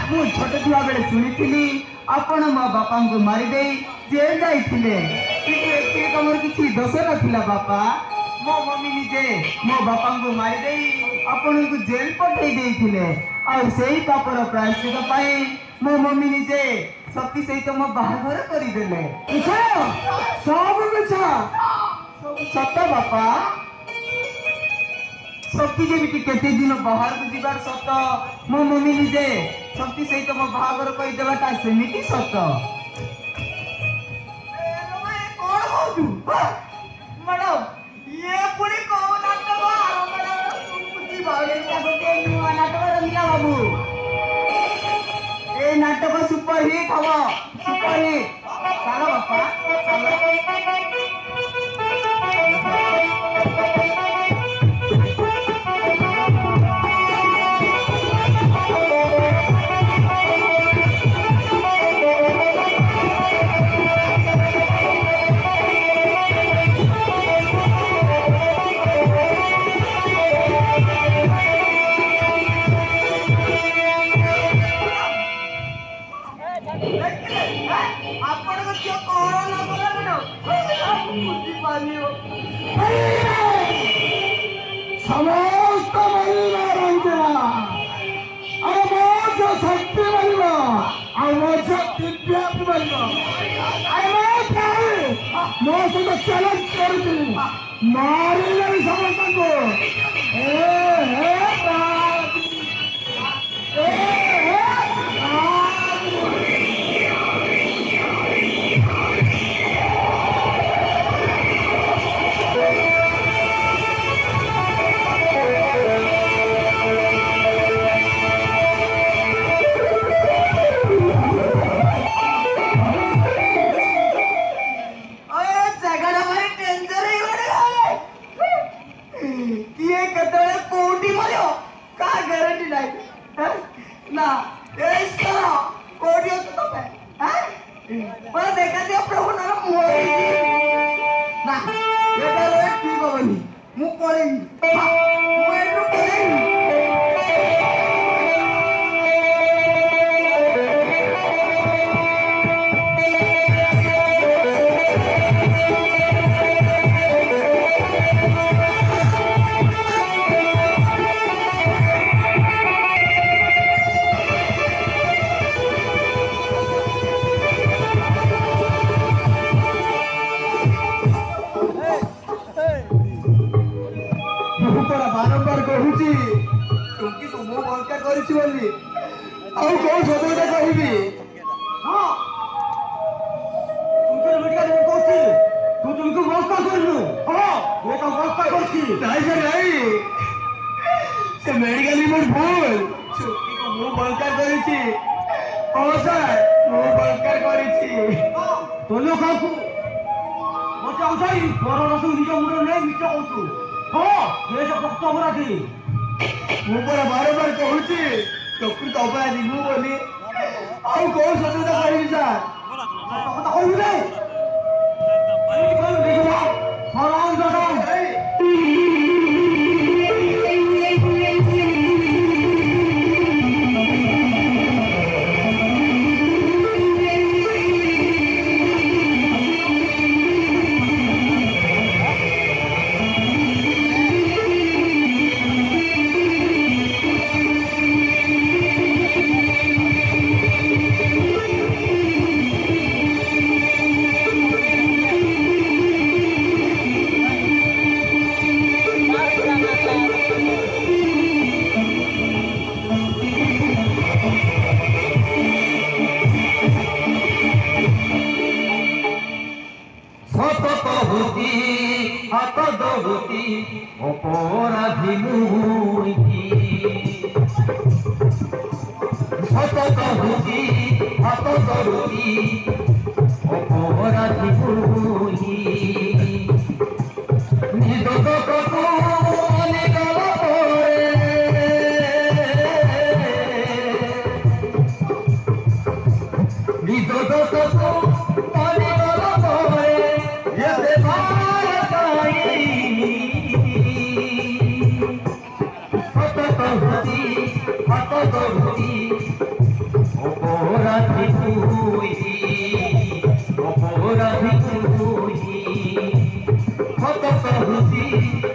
मु छोट थिया बेले सुनी आपण मो बापा को मारिदे जेल जाइथिले कि तमर किछि दोष नथिला बापा मो मम्मी निजे मो बापा को मारिदे आपण को जेल पठै देइथिले आ सेही पापर प्रायश्चित पाई मो मम्मी निजे शक्ति सहित मो बाहाघर करिदेले सब सत बापा शक्ति जेमिति केते दिन बाहर को जीवार सत मो मम्मी निजे शक्ति सहित मो बाहाघर करिदेबाटा सेमिति सत मैडम ये पूरी कौन नाटक बुद्धि बावले का गोटे नुआ नाटक रंगीला बाबू ए नाटक सुपर हिट हबो सुपर हिट चलो बापा समस्त शक्ति मो सहित चैलेंज कर मारे समस्त को मेडिकल रिपोर्ट भूल चुकी को मु बलकार करिछि ओ सर मु बलकार करिछि तोलो काकू मचा उठाई तोर रसु निज मुंड नै मिच कहतु हो ये सब भक्त अपराधी मु पर बार कहूछि प्रकृत अपराधी मु बोली आउ को सत्यता कहिबि सर सत्य कहू नै आई कहू देखो हराम दादा अपराधी मुई सत कहूती हाथ धरुती अपराधी मुई निज को अनेगला निज को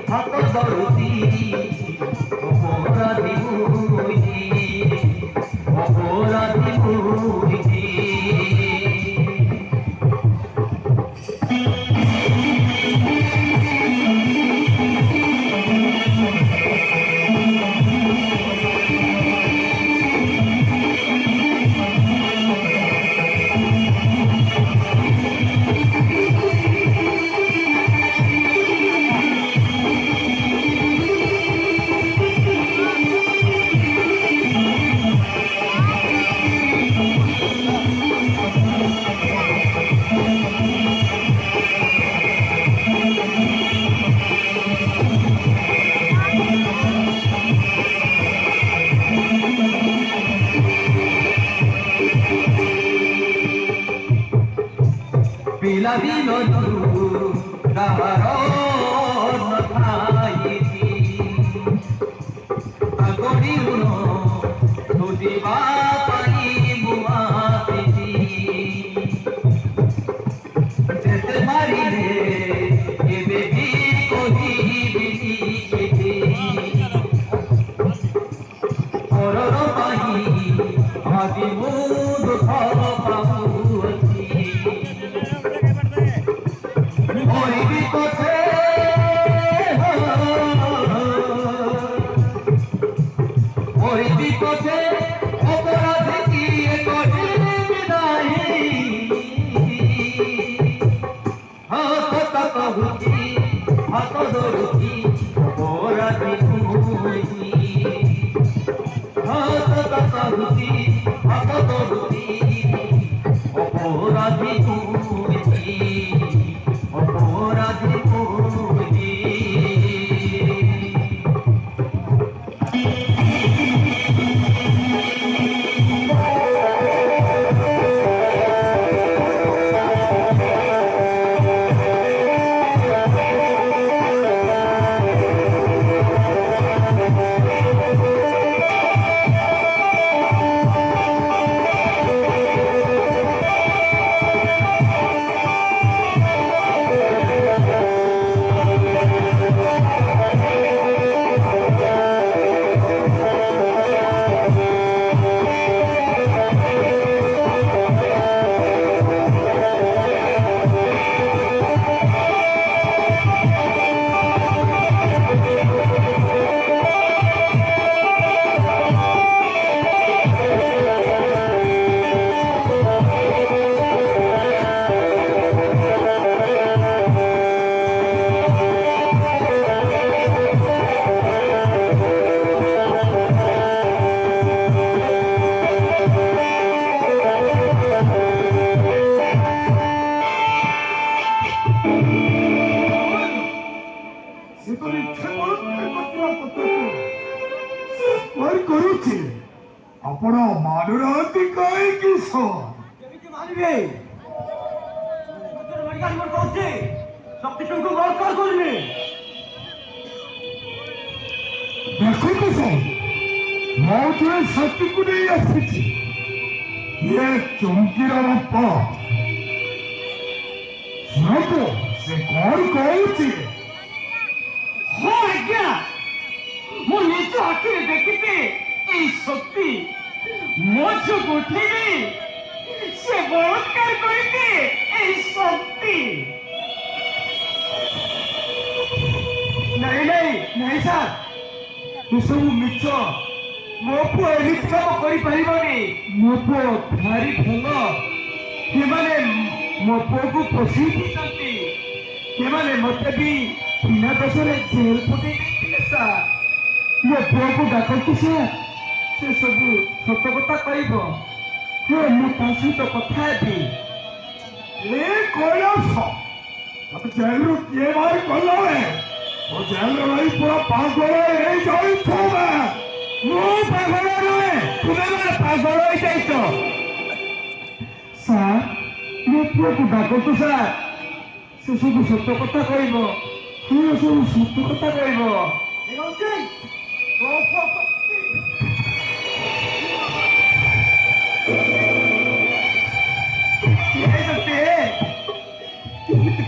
হাত ধরতি অপরাধী বুঝি অপরাধী বুঝি Piladino tu daharon nataiti agoni uno tudi bapani muasiti jete marine ebe bhi kohi bini kiti ororo pahi adi mud thapa ଆପଣ ମାନୁନାହାନ୍ତି କାହିଁକି କେମିତି ମାନିବେ ଶକ୍ତିଙ୍କୁ ବଳକାର କରିବେ ଦେଖନ୍ତୁ ସାର୍ ମୁଁ ଥରେ ଶକ୍ତିକୁ ନେଇ ଆସିଛି ଇଏ ଚୌକିର ବାପା ଶୁଣନ୍ତୁ ସେ କଣ କହୁଛି ହଁ ଆଜ୍ଞା ମୁଁ ନିଜ ଆଖିରେ ଦେଖିଛି এই শক্তি মজুক উঠিনি সে বলৎকার করিতে এই শক্তি নাই নাই নাই স্যার এসবু মিছ ମୋ ପୁଅ ଏମିତି କାମ କରିପାରିବନି ମୋ ପୁଅ ଭାରି ଭଲ ସେମାନେ ମୋ ପୁଅକୁ ପୋଷି ଦେଇଛନ୍ତି ସେମାନେ ମତେ ବି ବିନା ଦୋଷରେ ଜେଲ ପକେଇ ଦେଇଥିଲେ ସାର୍ ମୋ ପୁଅକୁ ଡାକନ୍ତୁ ସାର୍ ସେ ସବୁ ସତ କଥା କହିବ ହଁ ମୁଁ ତା ସହିତ କଥା ହେବି ଏ କୈଳାସ ତତେ ଜେଲରୁ କିଏ ବାହାର କଲା ଓ ଜେଲରେ ରହି ପୁରା ପାଗଳ ହେଇଯାଇଛ ମୁଁ ପାଗଳ ନୁହେଁ ତୁମେ ମାନେ ପାଗଳ ହେଇଯାଇଛ ସାର୍ ମୋ ପୁଅକୁ ଡାକନ୍ତୁ ସାର୍ ସେ ସବୁ ସତ କଥା କହିବ ହଁ ସବୁ ସତ କଥା କହିବ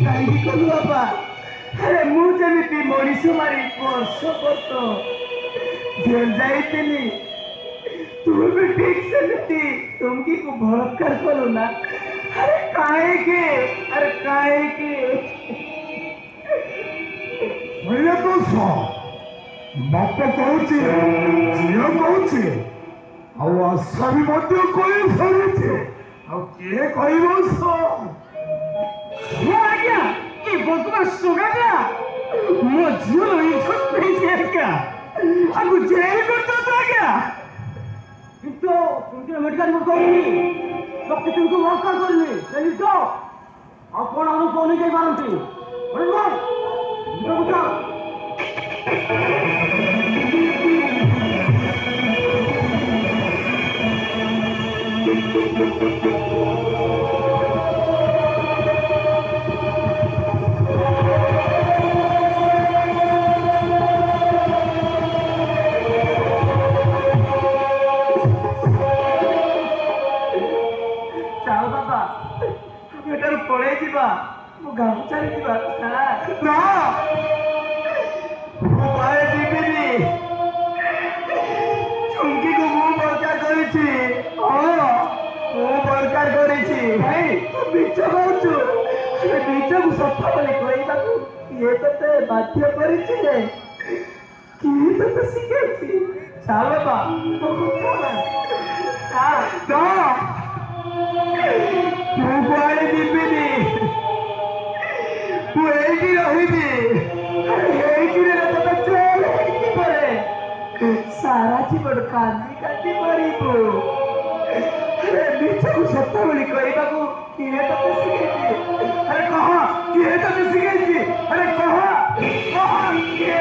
କାହିଁକି କଲୁ ବାପା अरे मुझे मनीष मारी वर्ष वर्ष जेल जाइली तू भी ठीक सेमती तुमकी को बलात्कार करू ना अरे काहे के भैया तो बाप कौचे झील कौचे आशा भी कही सारी किए आज्ञा ये बदमाश सोगाटा मो झील इज्जत नहीं आज्ञा आगु जेल करता तो आज्ञा কিন্তু তুমি মেডিকেল করনি সবকে তুমি বলাৎকার করনি জানি তো আপন অনুপ অনুযায়ী বারন্তি पड़े जीवा मु गामचा जीवा ना उपाय जीविनी चुंकी को मु बलकार करिछि मु बलकार करिछि भाई तू बीच बाउछु ए बीच को सफा बोली कहइबा तू ये तते बाध्य करिछि जे की तते सिखेछि चाल बा तो कुछ ना तू कुआड़े जीविनी तू एठी रहिबी एठी रे तते चल परे सारा जीवन कांदी कांदी मरिबू अरे बिचु सत्ता बोली कहइबाकू किए तते सिखेछि अरे कहा किए तते सिखेछि अरे कहा किए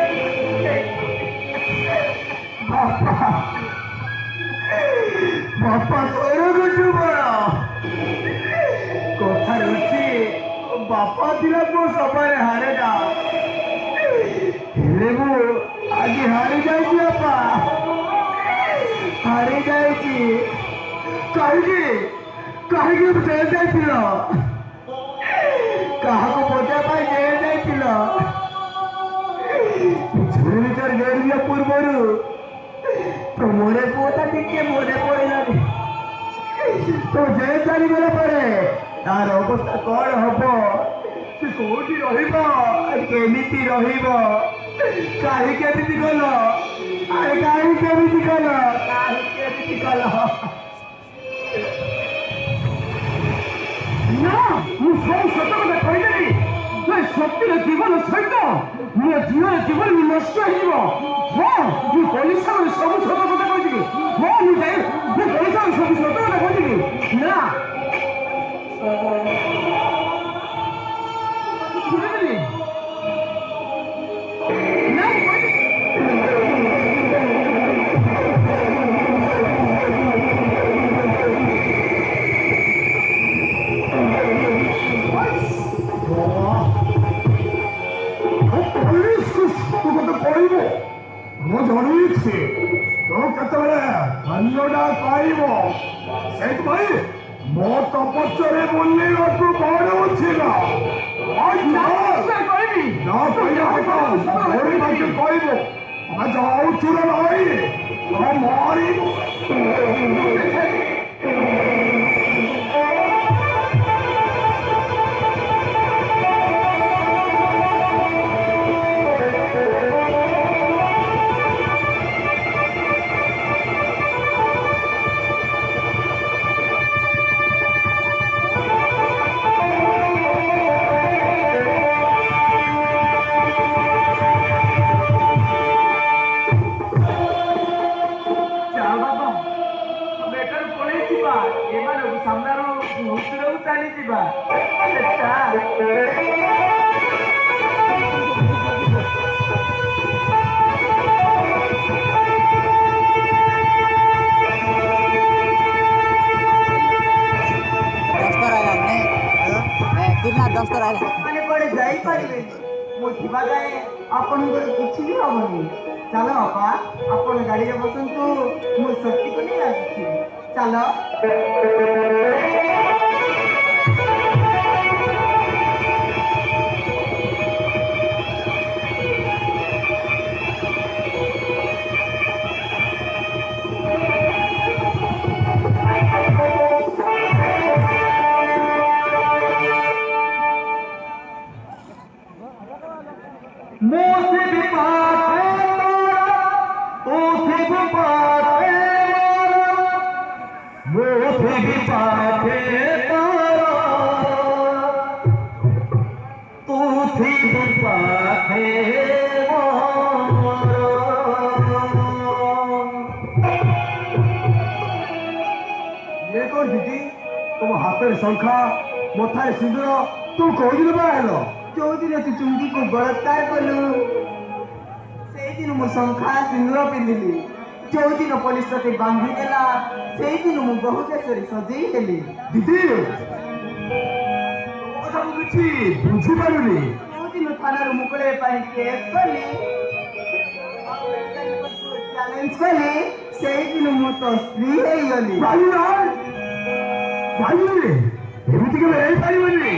बापा तोर गुटू बड़ा कथा रुचि बापा दिला को सबारे हारे ना हेले मु आगे हारी जाइछि बापा हारी जाइछि काहे जेल जाइथिलो काहाको बचा पाई जेल जाइथिलो झुरिचर गेरिया पूर्वरु तो मोरे पोता टिके मोरे पड़ेला तो जेल चली गला परे तार अवस्था कौन हम से कौटी केमिति रहिब काहे केमिति गल अरे काहे केमिति गल ना मु सब सत कथा कहिदेबी सत्यर जीवन सहित मो जीवन जीवन नष्ट हो हाँ मु पुलिस सब सत कथा कहि हाँ मुझे पुलिस सब सत कथा कहि ना ମୁଁ ଜଣେଇଛି ତୁ କେତେବେଳେ ଧନ୍ୟଟା ପାଇବ ସେଇଥିପାଇଁ ମୋ ତପସ୍ୟାରେ ବୁଲିବାକୁ ପଡୁଛି ନା କହିବି କହିବୁ ଆମେ ଯାଉଛୁ ରେ ଭାଇ ମାରିବୁ चलो बापा आपण गाड़ी में बसंतु मु शक्ति को नहीं आसी चलो पृथ्वी पाखे तारा पृथ्वी पाखे ये कौन दीदी तुम हाथ में शंखा मथार सिंदूर तुम कौ दिन बाहर जो दिन तू चुंगी को बलात्कार कलु से दिन मु शंखा सिंदूर पिंधिली जो दिन पुलिस ते बांधी देला से दिन मु बहु देशरी सजेई हेली दीदी কথা বুঝি বুঝি পারুনি जो दिन थाना मुकळे पाई केस कली चैलेंज कली से दिन मु तो स्त्री हेई गली ভাই না ভাই রে এমনি কেন এই পারিবনি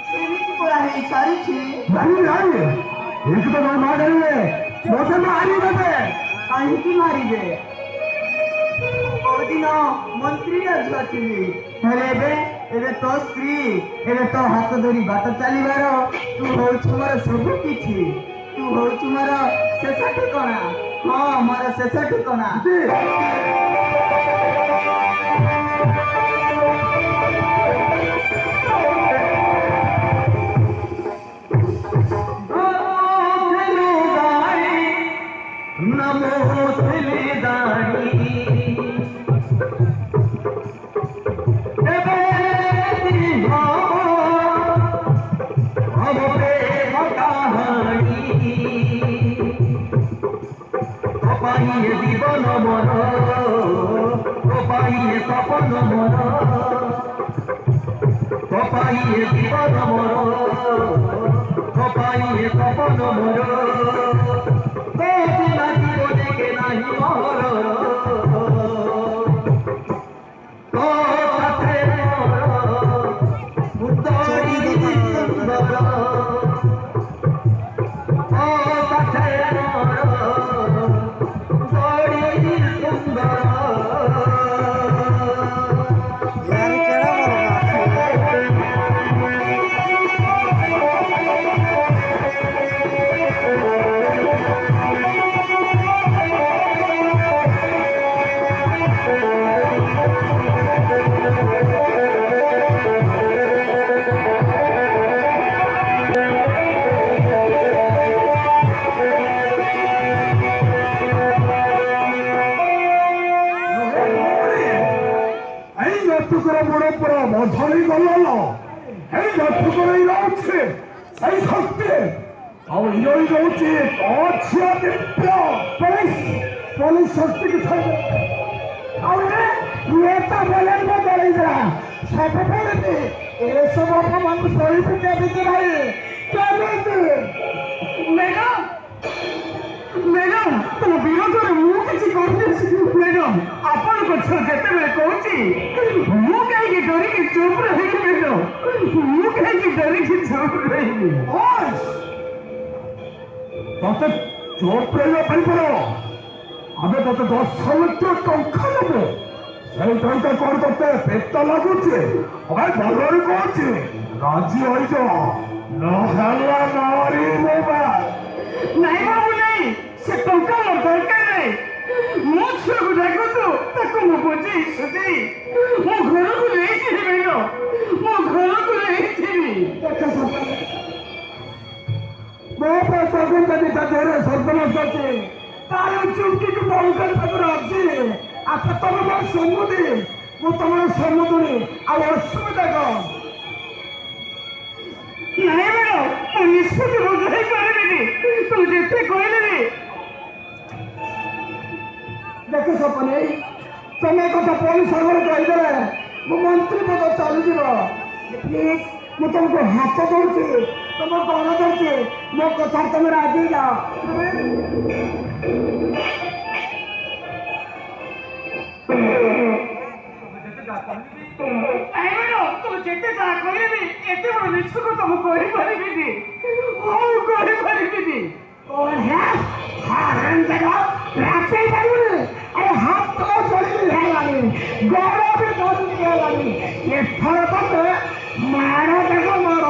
सेमिति परा हेई सारिछि ভাই না एक तो मार डाले मोसे मारी देबे काहीकि मारिबे ओदिन मंत्री राजा थिली हेले एबे तो स्त्री एबे तो हाथ धरी बाट चलीबार तू होछ मोर सब किछि तू होछ मोर शेष ठिकाना हां मोर शेष ठिकाना नमो दानी পাইয়ে জীবন মর পাইয়ে সপন মর পাইয়ে জীবন মর পাইয়ে সপন মর জীবনে কে নাহি মর মধুরী গল এই যতগুলো রয়েছে এই শক্তি ଆଉ ଇଏ ରହୁଛି ଅଛିଆ ଦିବ୍ୟ ପୋଲିସ ଶକ୍ତିକୁ ଛାଡ଼ି ଆଉ ଇଏ ତ ବେଲେନ୍ ବଦଳେଇଦେଲା ସବୁ ପଡ଼ିଛି ଏସବୁ ଆପଣଙ୍କୁ ଶୋଇବୁ କେମିତି ଭାଇ କେମିତି ମ୍ୟାଡାମ ମ୍ୟାଡାମ ତମ ବିରୋଧରେ ମୁଁ କିଛି କରୁନି ମ୍ୟାଡାମ ଆପଣଙ୍କ ଛୁଆ ଯେତେବେଳେ କହୁଛି ମୁଁ କାହିଁକି ଡରିକି ଚୁପ୍ ରହିବି ମ୍ୟାଡାମ ମୁଁ କାହିଁକି ଡରିକି ଚୁପ୍ ରହିବି ତତେ ଚୁପ୍ ରହିବା ପାଇଁ ପଡ଼ିବ ଆମେ ତତେ 10 ଲକ୍ଷ ଟଙ୍କା ଦେବୁ ସେଇ ଟଙ୍କା କଣ ତତେ ପେଟ ଲାଗୁଛି ଭଲରେ କହୁଛି ରାଜି ହୋଇଯାଅ ନହେଲା ନାରୀ ନାଇଁ ବାବୁ ନାଇଁ ସେ ଟଙ୍କା ମୋର ଦରକାର ନାହିଁ ମୋ ଛୁଆକୁ ଡାକନ୍ତୁ ତାକୁ ମୁଁ ବୁଝେଇ ସୁଝେଇ ମୋ ଘରକୁ ନେଇଯିବି ଭାଇର ମୋ ଘରକୁ ନେଇଯିବି ମୋ ପ୍ରତି ତା ଦେହରେ ସର୍ବନାଶ ଅଛି ତାର ଚୁଟିକୁ ବନ୍ଦ କରିବାକୁ ଅଛି ଆଚ୍ଛା ତମେ ମୋର ସମୁଦି ମୁଁ ତମର ସମୁଦୁଣି ଆଉ ଅସୁବିଧା କଣ ନାଇଁ ମ୍ୟାଡାମ ମୁଁ ନିଷ୍ପତ୍ତି ବଦଳାଇ ପାରିବିନି ତୁ ଯେତେ କହିଲେ ବି ଦେଖ ସପନେ ତମେ କଥା ପୋଲିସ ଆଗରେ କହିଦେଲେ ମୋ ମନ୍ତ୍ରୀ ପଦ ଚାଲିଯିବ ପ୍ଲିଜ ମୁଁ ତମକୁ ହାତ ଦଉଛି ତମ କଣ ଦଉଛି ମୋ କଥା ତମେ ରାଜି ଯାଅ ତୁ ଯେତେ ଯାହା କହିବି ଏତେ ବଡ଼ ମିଛକୁ ତ ମୁଁ କରିପାରିବିନି ହଉ କରିପାରିବିନି କଣ ହେ ରାସ୍ତାଇ ପାରିବୁନି ଆରେ ହାତ ଚଳିବି ହେଲାନି ଗୋଡ଼ ବି ଧରିବି ହେଲାନି ଏଥର ତତେ ମାର ଦେଖ ମୋର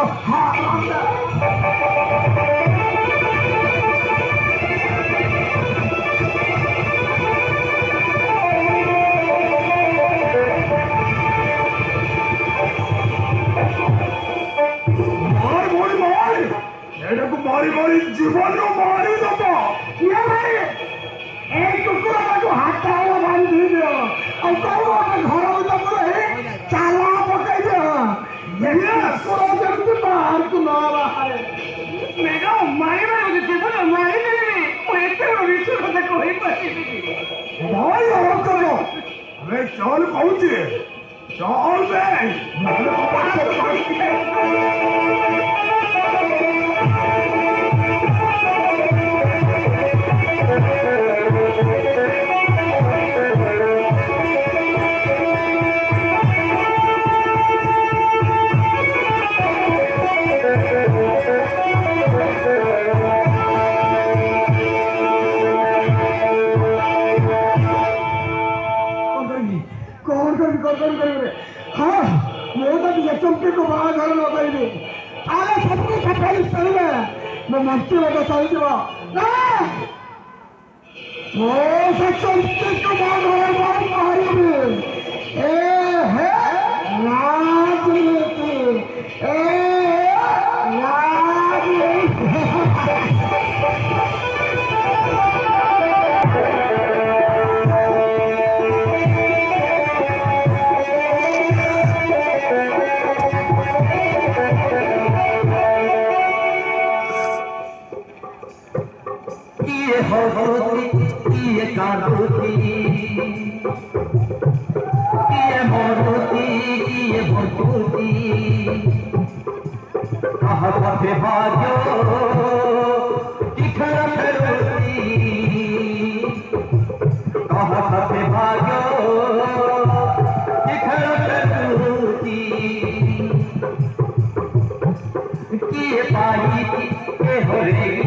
जीवन मारी दब ये भाई एक कुकुरा को हाथ बांधी दियो और कौन घर भीतर चाला पकई दियो ये कुकुरा जल्दी बाहर को ना बाहर मैडम मारी मारी जीवन मारी देबी ओ एते विश्व कथा कहि पारिबी भाई और करो अरे चल कहूची चल हाँ मैं चमके को बाहर लगे आगे सबको सफाई चलवे मैं मस्ती लगा चल जावा वो से चमके को बाहर ए है राजनीति ये कारोती ये मोरोती ये भोजूती कहाँ से भाग्यो कि खरा करोती कहाँ से भाग्यो कि खरा करोती कि ये पाई के हो रे